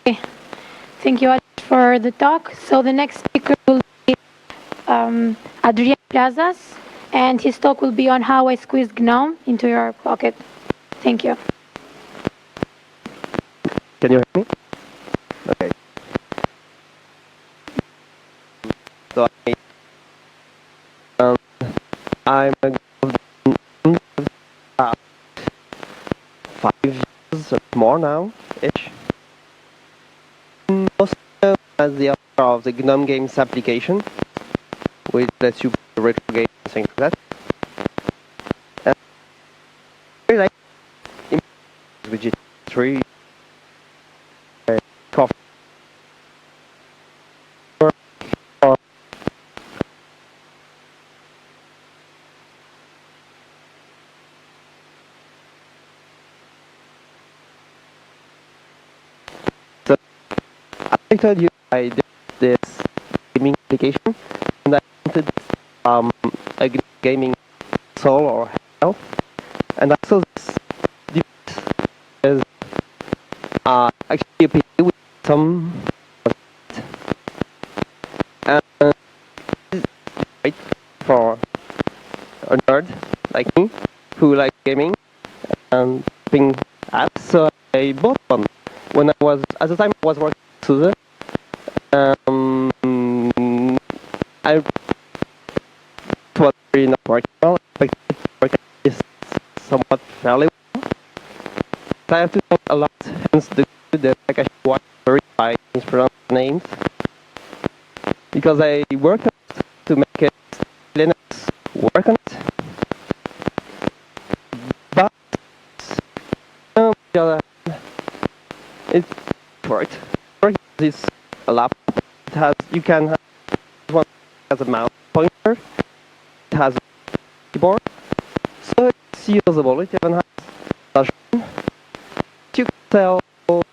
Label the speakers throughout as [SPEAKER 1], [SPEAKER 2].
[SPEAKER 1] Okay. Thank you for the talk. So the next speaker will be Adrien Plazas, and his talk will be on how I squeezed GNOME into your pocket. Thank you.
[SPEAKER 2] Can you hear me? Okay. So I'm uh, 5 years or more now, ish. Most as the author of the GNOME Games application, which lets you play retro games and things like that. And I really like with GT3, coffee. So I told you I did this gaming application, and I wanted a gaming console or hell, and I saw this device as actually a PC with some and right for a nerd like me who likes gaming and ping apps. So I bought one when I was at the time I was working at SUSE. I was really not working well. I expected it to work at least somewhat fairly well. But I have to talk a lot, hence the fact I should watch verify mispronounce names. Because I worked to make it Linux work on it. But on the other hand, it worked. This a laptop. It has you can have one has a mouse pointer. It has a keyboard, so it's usable. It even has touch. You can tell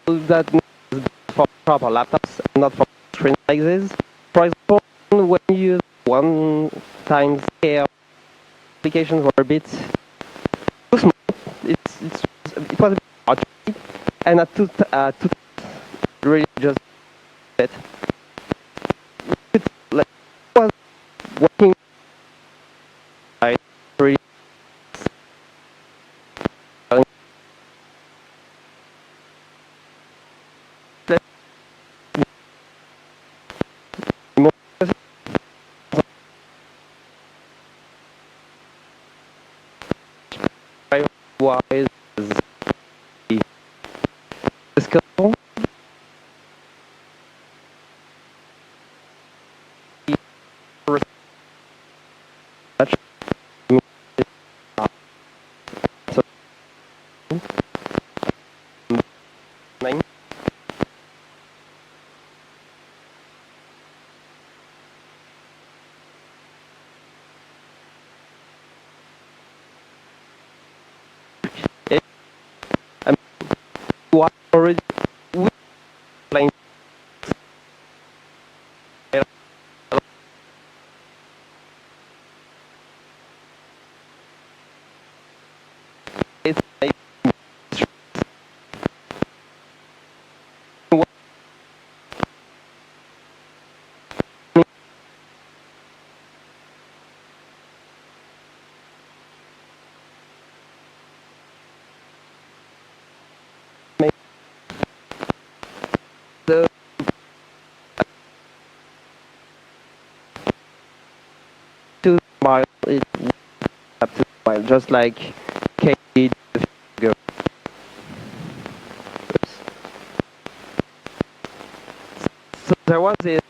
[SPEAKER 2] that it's for proper laptops and not for screen like this. For example, when you use one times scale applications were a bit too small. It was a bit hard, and at two really just it. It's like it was working. I really wise discussable. I'm already playing. It's like the 2 mile. It up to 2 mile, just like Katie go. So there was this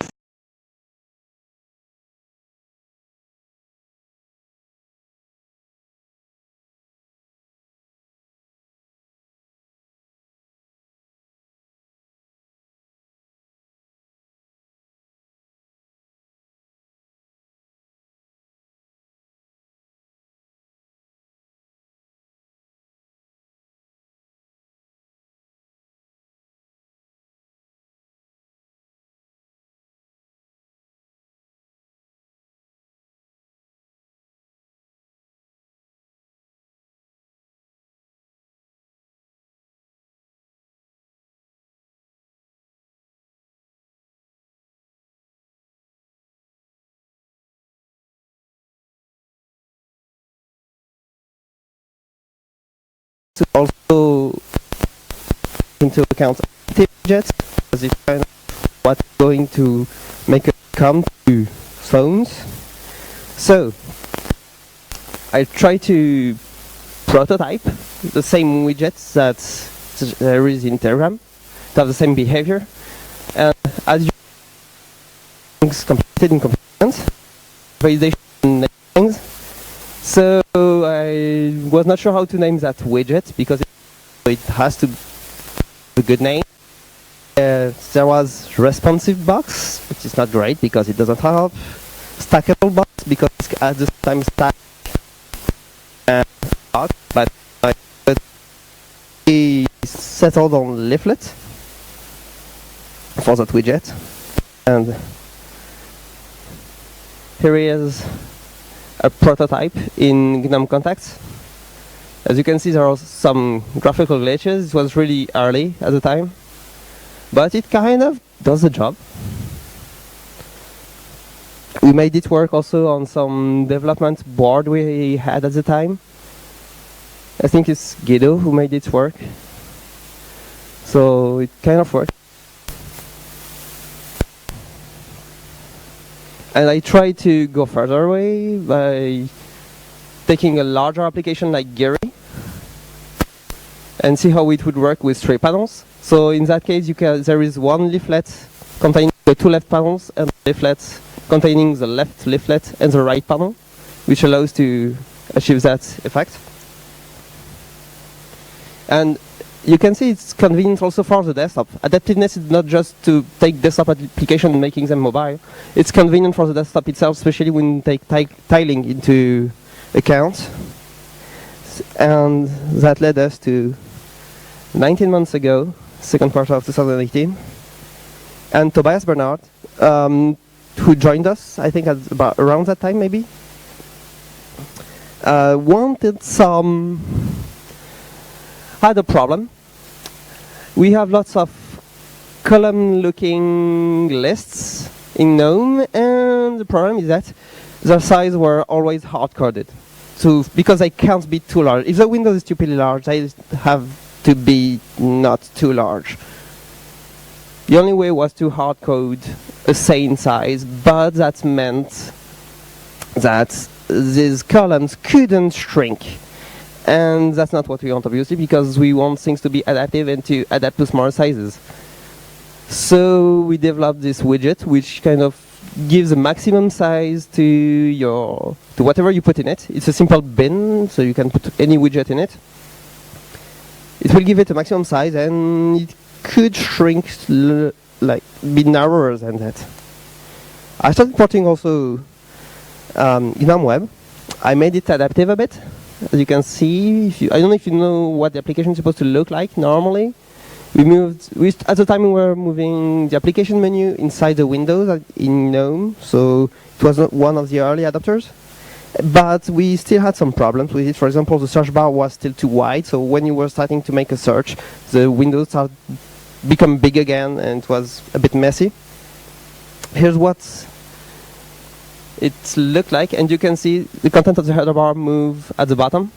[SPEAKER 2] to also into account widgets, as it's kind of what's going to make it come to phones. So I try to prototype the same widgets that there is in Telegram to have the same behavior, and as you things completed in components, validation things. So I was not sure how to name that widget because it has to be a good name. There was responsive box, which is not great because it doesn't help. Stackable box because it's at the time stack and box, but we settled on Leaflet for that widget, and here is a prototype in GNOME contacts. As you can see, there are some graphical glitches. It was really early at the time, but it kind of does the job. We made it work also on some development board we had at the time. I think it's Guido who made it work. So it kind of worked. And I tried to go further away by taking a larger application like Geary and see how it would work with 3 panels. So in that case, there is one leaflet containing the 2 left panels and leaflets containing the left leaflet and the right panel, which allows to achieve that effect. And you can see it's convenient also for the desktop. Adaptiveness is not just to take desktop applications and making them mobile. It's convenient for the desktop itself, especially when you take tiling into account. And that led us to 19 months ago, second quarter of 2018, and Tobias Bernard, who joined us, I think at about around that time maybe, had a problem. We have lots of column-looking lists in GNOME, and the problem is that their size were always hard-coded. So because they can't be too large. If the window is stupidly large, they have to be not too large. The only way was to hard-code a sane size, but that meant that these columns couldn't shrink. And that's not what we want, obviously, because we want things to be adaptive and to adapt to smaller sizes. So we developed this widget, which kind of gives a maximum size to whatever you put in it. It's a simple bin, so you can put any widget in it. It will give it a maximum size, and it could shrink, be narrower than that. I started porting also GNOME Web. I made it adaptive a bit. As you can see, I don't know if you know what the application is supposed to look like normally. At the time we were moving the application menu inside the windows in GNOME, so it was not one of the early adapters. But we still had some problems with it. For example, the search bar was still too wide, so when you were starting to make a search, the windows started become big again, and it was a bit messy. Here's what it looked like, and you can see the content of the header bar move at the bottom.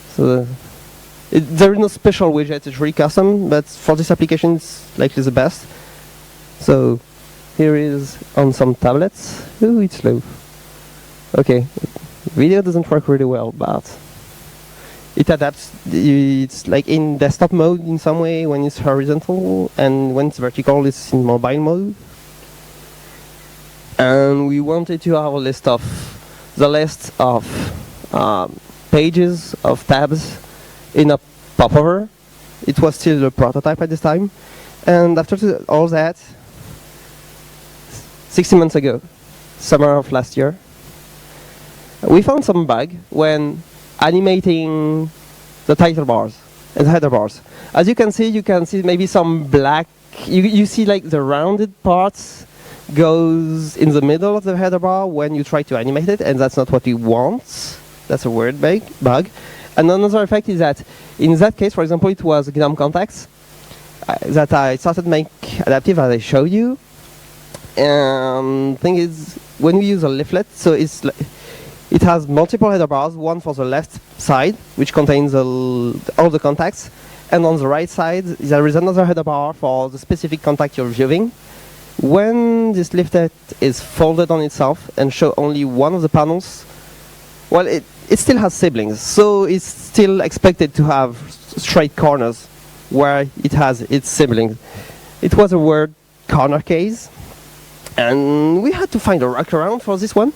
[SPEAKER 2] So there is no special widget, it's really custom, but for this application it's likely the best. So here is on some tablets. Ooh, it's slow. Okay, video doesn't work really well, but it adapts. It's like in desktop mode in some way when it's horizontal, and when it's vertical it's in mobile mode. And we wanted to have a list of pages of tabs in a popover. It was still a prototype at this time, and after all that, 16 months ago, summer of last year, we found some bug when animating the title bars and the header bars. As you can see maybe some black. You see like the rounded parts goes in the middle of the header bar when you try to animate it, and that's not what we want. That's a weird bug. And another effect is that, in that case, for example, it was GNOME contacts that I started make adaptive as I showed you. And thing is, when we use a leaflet, so it's like, It has multiple header bars, one for the left side, which contains all the contacts, and on the right side, there is another header bar for the specific contact you're viewing. When this leaflet is folded on itself and show only one of the panels, well, it still has siblings, so it's still expected to have straight corners where it has its siblings. It was a weird corner case, and we had to find a workaround for this one.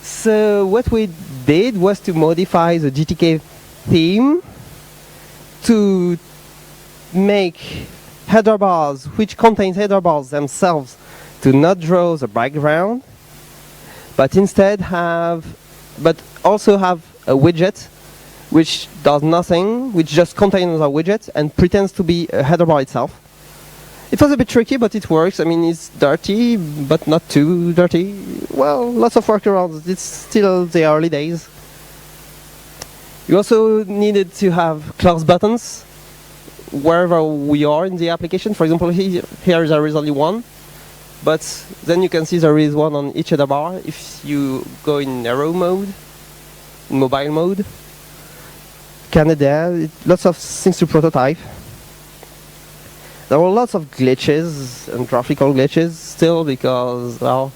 [SPEAKER 2] So what we did was to modify the GTK theme to make header bars, which contains header bars themselves, to not draw the background, but instead also have a widget which does nothing, which just contains a widget and pretends to be a header bar itself. It was a bit tricky, but it works. I mean, it's dirty, but not too dirty. Well, lots of workarounds. It's still the early days. You also needed to have close buttons wherever we are in the application. For example, here there is only one, but then you can see there is one on each header bar. If you go in arrow mode, in mobile mode, Canada, lots of things to prototype. There were lots of glitches and graphical glitches still because, well,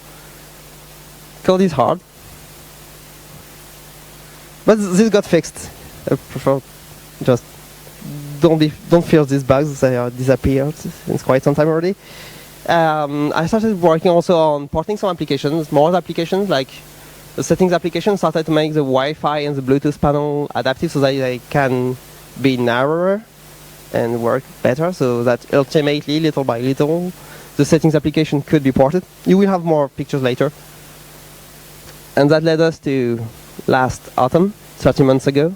[SPEAKER 2] code is hard. But this got fixed. I prefer just don't fear these bugs. They are disappeared since quite some time already. I started working also on porting some applications, more applications like the settings application started to make the Wi-Fi and the Bluetooth panel adaptive so that they can be narrower and work better, so that ultimately, little by little, the settings application could be ported. You will have more pictures later. And that led us to last autumn, 30 months ago.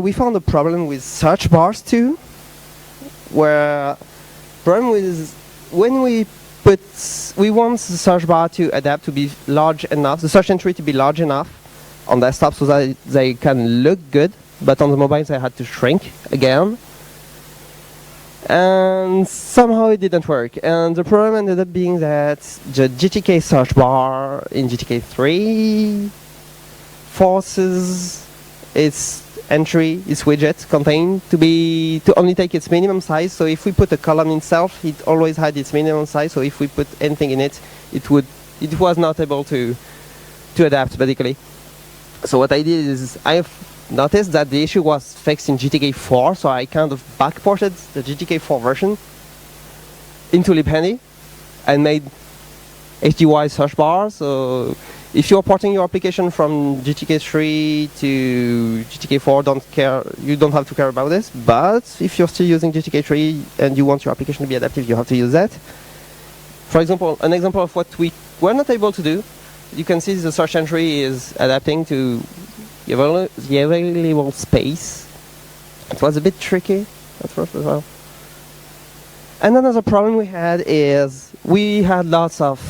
[SPEAKER 2] We found a problem with search bars too, where problem is when we want the search bar to adapt to be large enough, the search entry to be large enough on desktop so that they can look good, but on the mobiles I had to shrink again. And somehow it didn't work. And the problem ended up being that the GTK search bar in GTK 3 forces its entry, its widget contained to only take its minimum size. So if we put a column in itself, it always had its minimum size. So if we put anything in it, it was not able to adapt basically. So what I did is I've noticed that the issue was fixed in GTK 4, so I kind of backported the GTK 4 version into libhandy and made HDY search bar. So if you're porting your application from GTK 3 to GTK 4, you don't have to care about this. But if you're still using GTK 3 and you want your application to be adaptive, you have to use that. For example, an example of what we were not able to do, you can see the search entry is adapting to the available space. It was a bit tricky at first as well. And another problem we had is we had lots of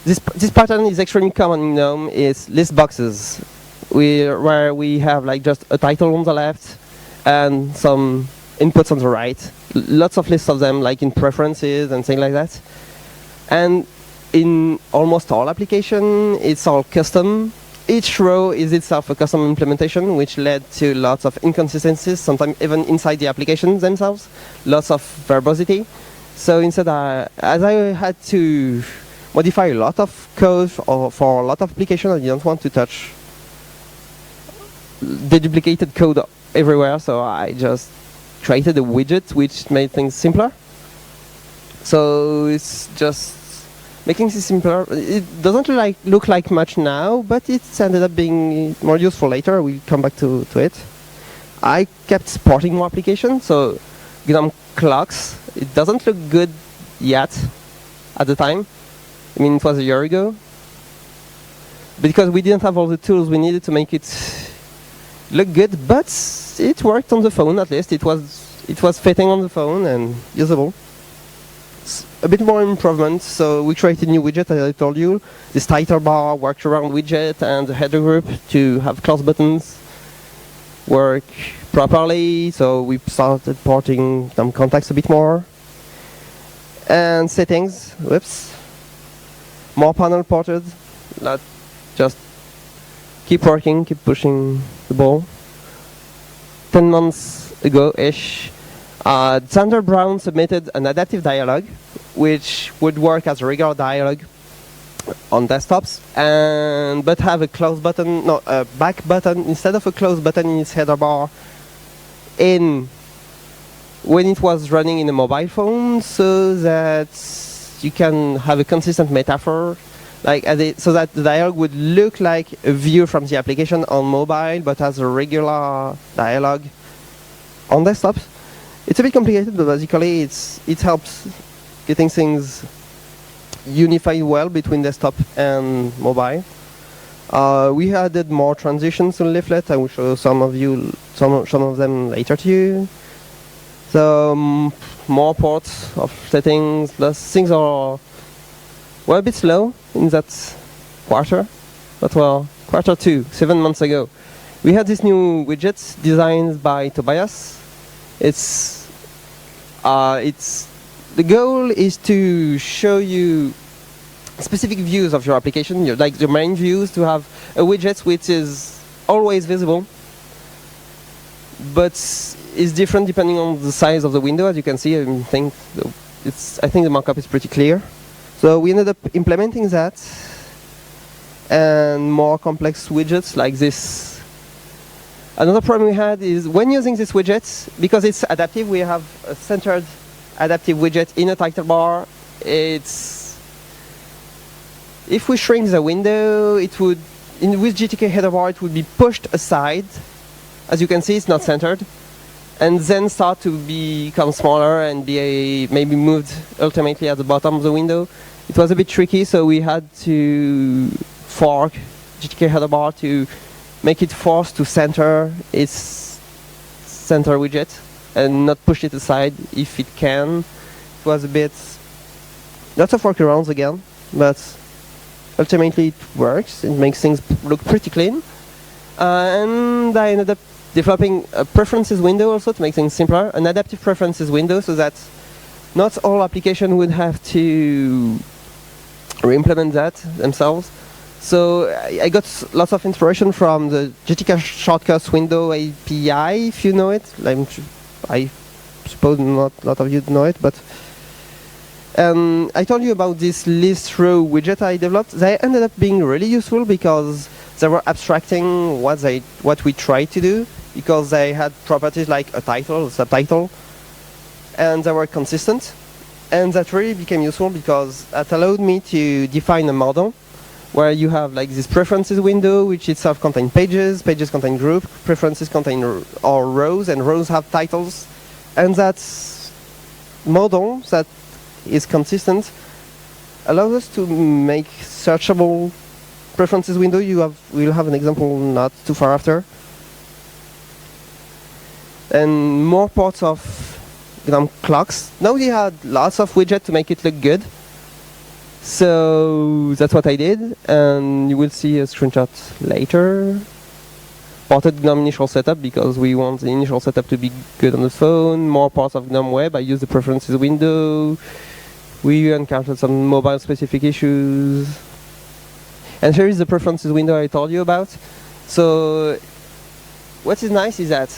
[SPEAKER 2] this pattern is extremely common in GNOME, is list boxes, where we have like just a title on the left and some inputs on the right. Lots of lists of them, like in preferences and things like that. And in almost all applications, it's all custom. Each row is itself a custom implementation, which led to lots of inconsistencies, sometimes even inside the applications themselves, lots of verbosity. So instead, as I had to modify a lot of code for a lot of applications, I didn't want to touch the duplicated code everywhere, so I just created a widget which made things simpler. So it's just making this simpler. It doesn't look like much now, but it's ended up being more useful later. We'll come back to it. I kept supporting more applications, so GNOME clocks. It doesn't look good yet at the time. I mean, it was a year ago. Because we didn't have all the tools we needed to make it look good, but it worked on the phone at least. It was fitting on the phone and usable. A bit more improvement, so we created a new widget, as I told you. This title bar, workaround widget, and the header group to have close buttons work properly. So we started porting some contacts a bit more. And settings, whoops. more panel ported. Just keep working, keep pushing the ball. 10 months ago-ish, Xander Brown submitted an adaptive dialog, which would work as a regular dialog on desktops, but have a close button, no, a back button instead of a close button in its header bar when it was running in a mobile phone, so that you can have a consistent metaphor, so that the dialog would look like a view from the application on mobile, but as a regular dialog on desktops. It's a bit complicated, but basically it helps getting things unified well between desktop and mobile. We added more transitions to Leaflet. I will show some of them later to you. So more ports of settings. Things were a bit slow in that quarter, but well, quarter 2, 7 months ago. We had this new widget designed by Tobias. The goal is to show you specific views of your application, like the main views, to have a widget which is always visible, but is different depending on the size of the window. As you can see, I think the markup is pretty clear. So we ended up implementing that, and more complex widgets like this. Another problem we had is when using this widget, because it's adaptive, we have a centered adaptive widget in a title bar. If we shrink the window, with GTK header bar, it would be pushed aside. As you can see, it's not centered, and then start to become smaller and be maybe moved ultimately at the bottom of the window. It was a bit tricky, so we had to fork GTK header bar to make it forced to center its center widget and not push it aside if it can. It was a bit, lots of workarounds again, but ultimately it works. It makes things look pretty clean. And I ended up developing a preferences window also to make things simpler, an adaptive preferences window, so that not all applications would have to re-implement that themselves. So I got lots of inspiration from the GTK shortcuts window API, if you know it. I suppose not a lot of you know it, but I told you about this list row widget I developed. They ended up being really useful because they were abstracting what we tried to do, because they had properties like a title, a subtitle, and they were consistent. And that really became useful because that allowed me to define a model where you have like this preferences window, which itself contains pages, pages contain group, preferences contain rows, and rows have titles. And that model that is consistent allows us to make searchable preferences window. We'll have an example not too far after. And more ports of GNOME clocks. Now we had lots of widgets to make it look good. So that's what I did, and you will see a screenshot later. Ported GNOME initial setup because we want the initial setup to be good on the phone. More parts of GNOME Web. I used the preferences window. We encountered some mobile specific issues. And here is the preferences window I told you about. So what is nice is that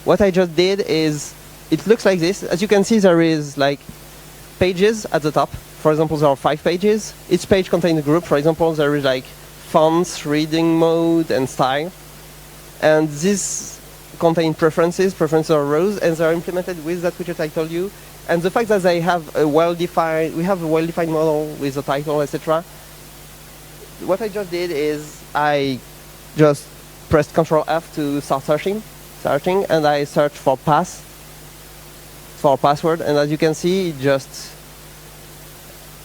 [SPEAKER 2] what I just did is, it looks like this. As you can see, there is like pages at the top. For example, there are 5 pages. Each page contains a group. For example, there is like fonts, reading mode, and style. And these contain preferences or rows, and they are implemented with that widget I told you. And the fact that they have a we have a well-defined model with a title, etc. What I just did is I just pressed Ctrl F to start searching, and I searched for password, and as you can see, it just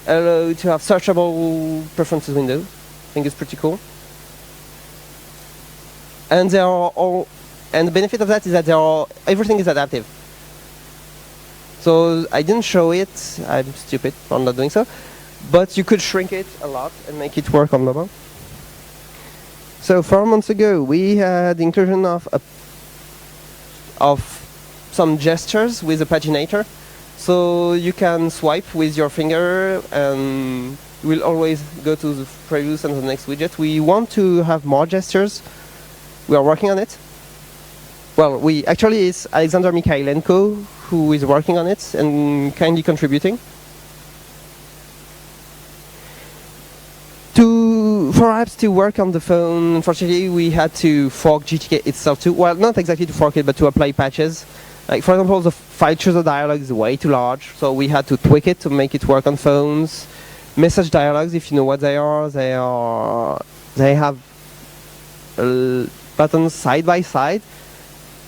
[SPEAKER 2] allowed to have searchable preferences window. I think it's pretty cool. And the benefit of that is that everything is adaptive. So I didn't show it. I'm stupid for not doing so. But you could shrink it a lot and make it work on mobile. So 4 months ago, we had the inclusion of some gestures with a Paginator. So you can swipe with your finger and We'll always go to the previous and the next widget. We want to have more gestures. We are working on it. Well, it's Alexander Mikhailenko who is working on it and kindly contributing. Perhaps to work on the phone, unfortunately, we had to fork GTK itself too. Well, not exactly to fork it, but to apply patches. Like, for example, the file chooser dialog is way too large, so we had to tweak it to make it work on phones. Message dialogs, if you know what they have buttons side by side,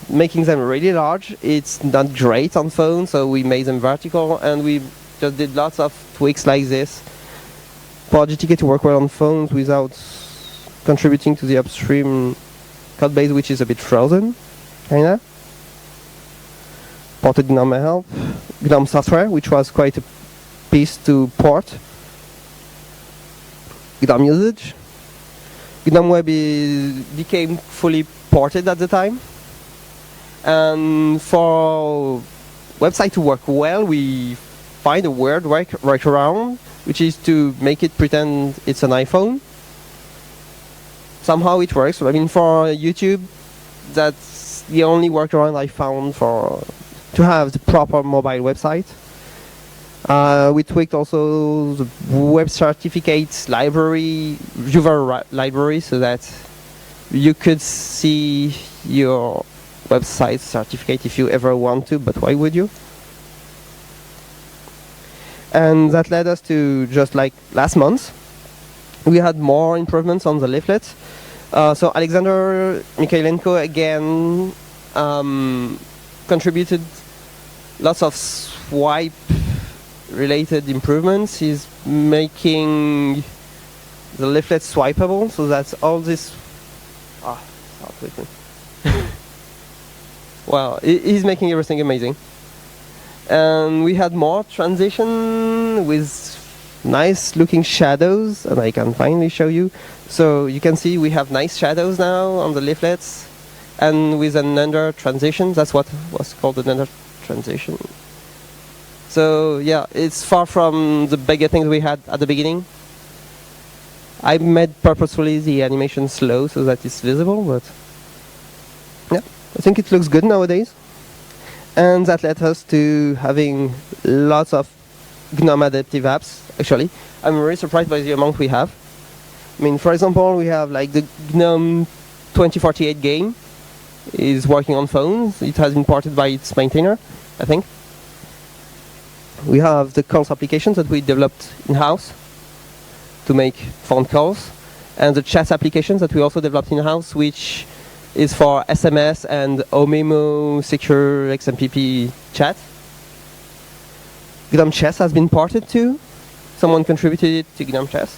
[SPEAKER 2] making them really large. It's not great on phones, so we made them vertical, and we just did lots of tweaks like this for GTK to work well on phones without contributing to the upstream code base, which is a bit frozen, kinda. Ported GNOME help, GNOME software, which was quite a piece to port. GNOME usage. GNOME Web became fully ported at the time. And for website to work well, we find a weird workaround, which is to make it pretend it's an iPhone. Somehow it works. I mean, for YouTube, that's the only workaround I found to have the proper mobile website. We tweaked also the web certificates library, viewer library, so that you could see your website certificate if you ever want to, but why would you? And that led us to just like last month, we had more improvements on the leaflet. So Alexander Mikhailenko again contributed lots of swipe related improvements. He's making the leaflet swipeable, so that's all this. Stop quickly. Well, he's making everything amazing. And we had more transition with nice looking shadows, and I can finally show you. So you can see we have nice shadows now on the leaflets, and with an under transition. That's what was called an under transition. So yeah, it's far from the bigger things we had at the beginning. I made purposefully the animation slow so that it's visible, but yeah, I think it looks good nowadays. And that led us to having lots of GNOME adaptive apps, actually. I'm really surprised by the amount we have. I mean, for example, we have like the GNOME 2048 game is working on phones. It has been ported by its maintainer, I think. We have the calls applications that we developed in-house to make phone calls, and the chat applications that we also developed in-house, which is for SMS and OMEMO secure XMPP chat. GNOME Chess has been ported too. Someone contributed it to GNOME Chess.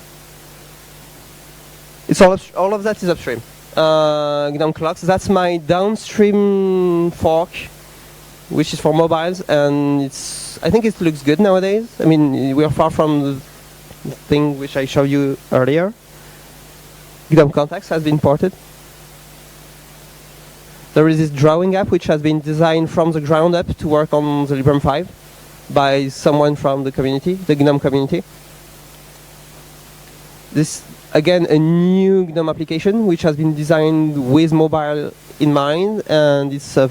[SPEAKER 2] It's all of that is upstream. GNOME Clocks, that's my downstream fork, which is for mobiles, and I think it looks good nowadays. I mean, we are far from the thing which I showed you earlier. GNOME Contacts has been ported. There is this drawing app which has been designed from the ground up to work on the Librem 5 by someone from the community, the GNOME community. This, again, a new GNOME application which has been designed with mobile in mind, and it's a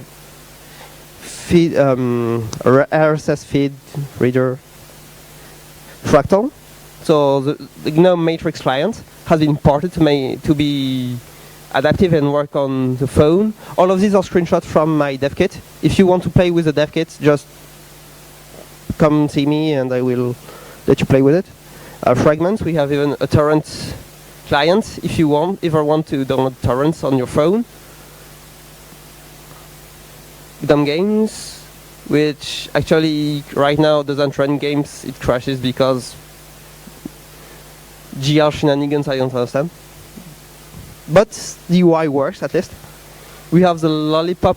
[SPEAKER 2] feed, RSS feed reader Fractal. So the GNOME Matrix client has been ported to be adaptive and work on the phone. All of these are screenshots from my dev kit. If you want to play with the dev kit, just come see me and I will let you play with it. Fragments, we have even a torrent client if you ever want to download torrents on your phone. GNOME Games, which actually right now doesn't run games, it crashes because GR shenanigans I don't understand. But the UI works at least. We have the Lollypop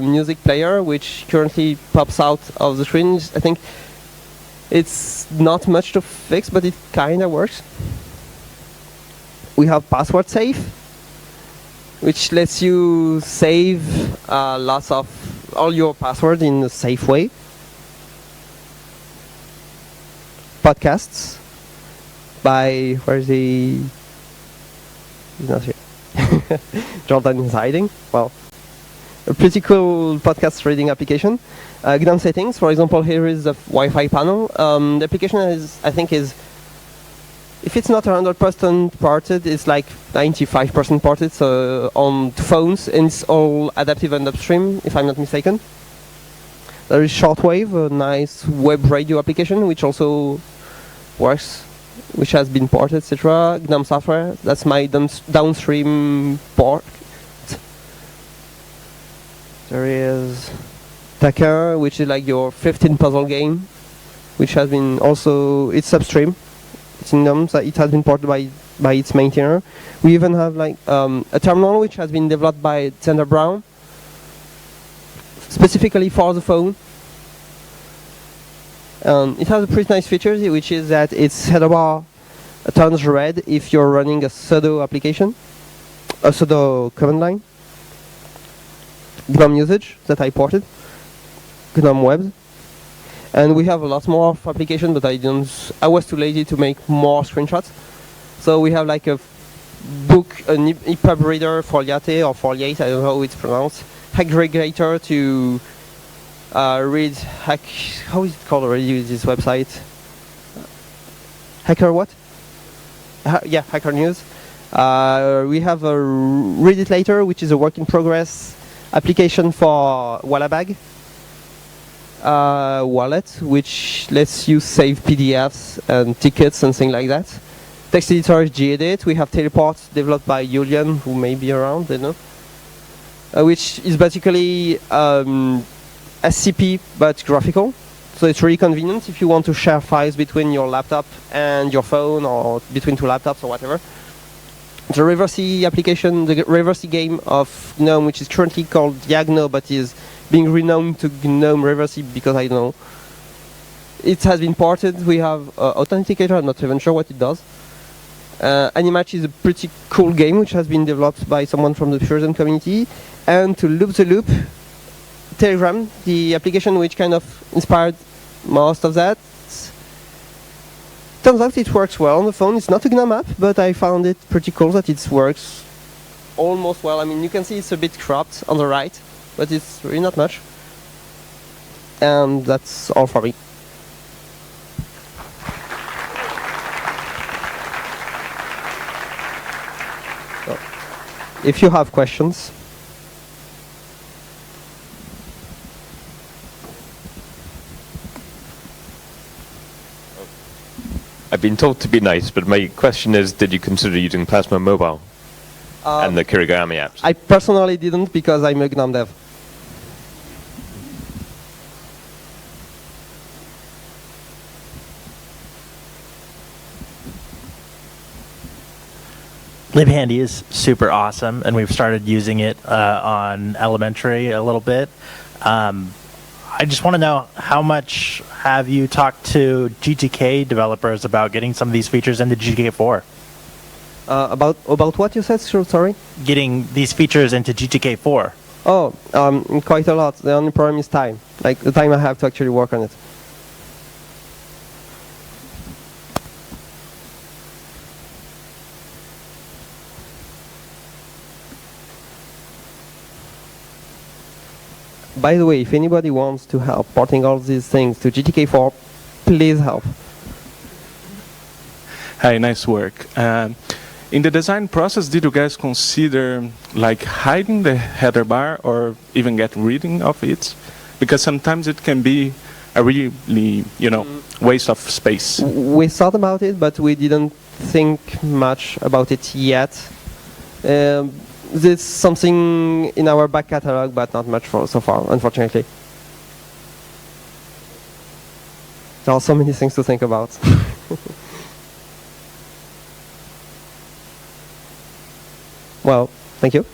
[SPEAKER 2] music player, which currently pops out of the screen. I think it's not much to fix, but it kind of works. We have password safe, which lets you save lots of all your passwords in a safe way. Podcasts. by, where is he? He's not here. Jordan is hiding. Well, a pretty cool podcast reading application. GNOME settings, for example, here is the Wi-Fi panel. The application is, I think, if it's not 100% ported, it's like 95% ported, so on phones, and it's all adaptive and upstream, if I'm not mistaken. There is Shortwave, a nice web radio application, which also works, which has been ported, etc. GNOME software, that's my downstream port. There is Taker, which is like your 15 puzzle game, which has been also, it's upstream. It's in GNOME, so it has been ported by its maintainer. We even have like a terminal which has been developed by Sander Brown, specifically for the phone. It has a pretty nice feature, which is that its header bar turns red if you're running a sudo application, a sudo command line. GNOME usage that I ported, GNOME web. And we have a lot more of applications, but I was too lazy to make more screenshots. So we have like a book, an EPUB reader for Liate or for Liate, I don't know how it's pronounced, aggregator to read how is it called already, this website? Hacker what? Yeah, Hacker News. We have a Read It Later, which is a work in progress application for Wallabag. Wallet, which lets you save PDFs and tickets and things like that. Text editor is gedit. We have Teleport, developed by Julian, who may be around, I don't know. Which is basically SCP, but graphical. So it's really convenient if you want to share files between your laptop and your phone, or between two laptops or whatever. The Reversey application, the Reversey game of GNOME, which is currently called Diagno, but is being renowned to GNOME Reversey because I don't know. It has been ported. We have Authenticator, I'm not even sure what it does. Animatch is a pretty cool game which has been developed by someone from the Puritan community. And to loop the loop, Telegram, the application which kind of inspired most of that. Turns out it works well on the phone. It's not a GNOME app, but I found it pretty cool that it works almost well. I mean, you can see it's a bit cropped on the right, but it's really not much. And that's all for me. So, if you have questions.
[SPEAKER 3] I've been told to be nice, but my question is, did you consider using Plasma Mobile and the Kirigami apps?
[SPEAKER 2] I personally didn't because I'm a GNOME dev.
[SPEAKER 4] libhandy is super awesome, and we've started using it on elementary a little bit. I just want to know, how much have you talked to GTK developers about getting some of these features into GTK4?
[SPEAKER 2] About what you said? Sorry?
[SPEAKER 4] Getting these features into GTK4.
[SPEAKER 2] Oh, quite a lot. The only problem is time. Like the time I have to actually work on it. By the way, if anybody wants to help porting all these things to GTK4, please help.
[SPEAKER 5] Hi, nice work. In the design process, did you guys consider like hiding the header bar or even get rid of it? Because sometimes it can be a really, waste of space.
[SPEAKER 2] We thought about it, but we didn't think much about it yet. There's something in our back catalog, but not much so far, unfortunately. There are so many things to think about. Well, thank you.